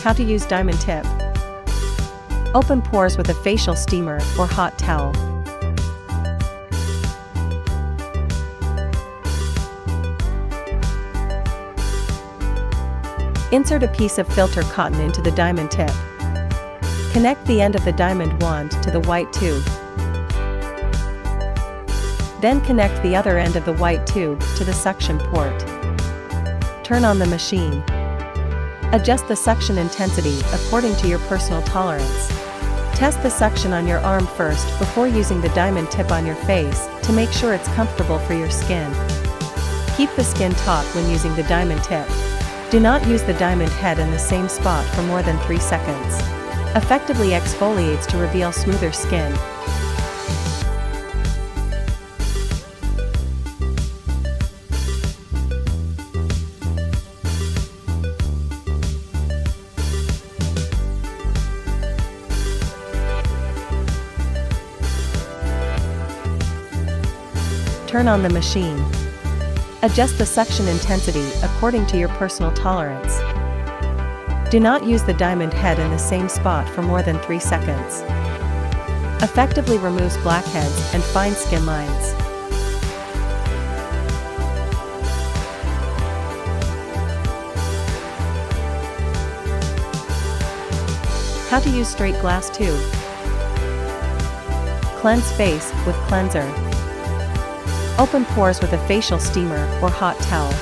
How to use diamond tip. Open pores with a facial steamer or hot towel. Insert a piece of filter cotton into the diamond tip. Connect the end of the diamond wand to the white tube. Then connect the other end of the white tube to the suction port. Turn on the machine. Adjust the suction intensity according to your personal tolerance. Test the suction on your arm first before using the diamond tip on your face to make sure it's comfortable for your skin. Keep the skin taut when using the diamond tip. Do not use the diamond head in the same spot for more than 3 seconds. Effectively exfoliates to reveal smoother skin. Turn on the machine. Adjust the suction intensity according to your personal tolerance. Do not use the diamond head in the same spot for more than 3 seconds. Effectively removes blackheads and fine skin lines. How to use straight glass tube. Cleanse face with cleanser. Open pores with a facial steamer or hot towel.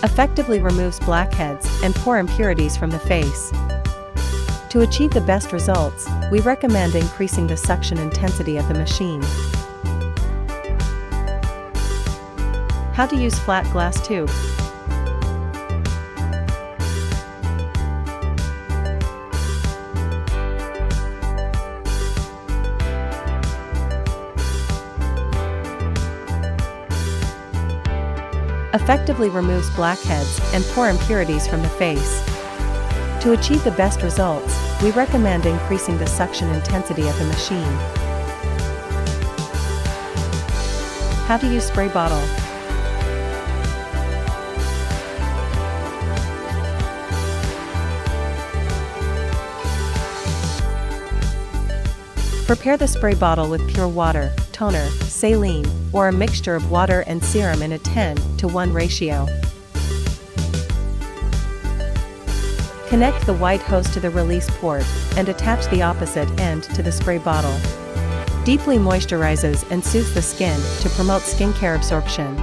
Effectively removes blackheads and pore impurities from the face. To achieve the best results, we recommend increasing the suction intensity of the machine. How to use flat glass tube. Effectively removes blackheads and pore impurities from the face. To achieve the best results, we recommend increasing the suction intensity of the machine. How to use spray bottle. Prepare the spray bottle with pure water, toner, saline, or a mixture of water and serum in a 10:1 ratio. Connect the white hose to the release port and attach the opposite end to the spray bottle. Deeply moisturizes and soothes the skin to promote skincare absorption.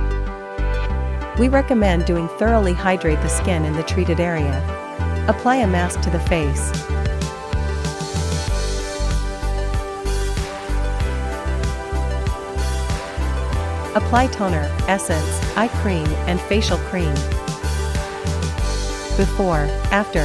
We recommend doing thoroughly hydrate the skin in the treated area. Apply a mask to the face. Apply toner, essence, eye cream, and facial cream. Before, after.